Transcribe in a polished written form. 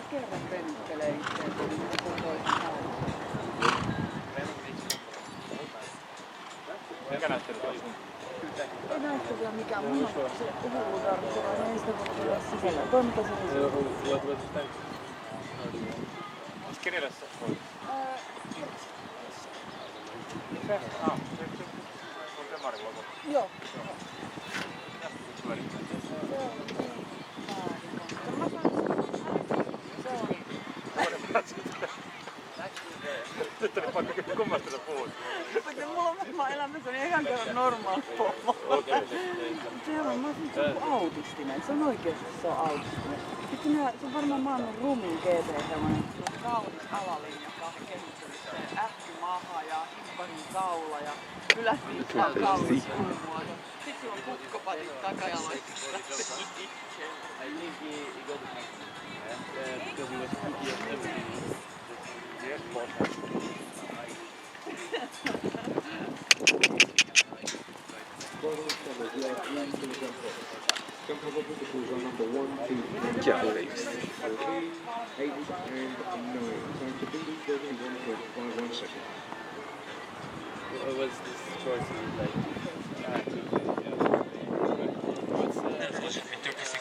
kerran venyttelee itseänsä, niin koko toisen saadaan. Mikä näyttely on sun? Ei näyttelyä mikään. Mun on se hullutarvitsevainen, ei sitä voi olla sisällä. Toi mikä se oli? Onko Kirilässä voi? Se on Demarin logo. Joo. Se on nyt oli pakko kummasta sä puhut. Mulla on varmaan elämässäni ekan kerran normaali pommo. Mä oon joku autistinen. Se on oikeesti se on autistinen. Sitten se on varmaan maailman rumin GT semmonen kaunis alalinja kahden kehittelyssä. Ähkymaha ja himpparin kaula ja yläsilta on kaunis kulmuoto. Sitten sulla on kukkopatit takajaloissa. I think he got because he was picky and everything. Yes, boss. Mikä leiksi? 8 and 9. Time to beat 31.51 seconds. What was this choice like?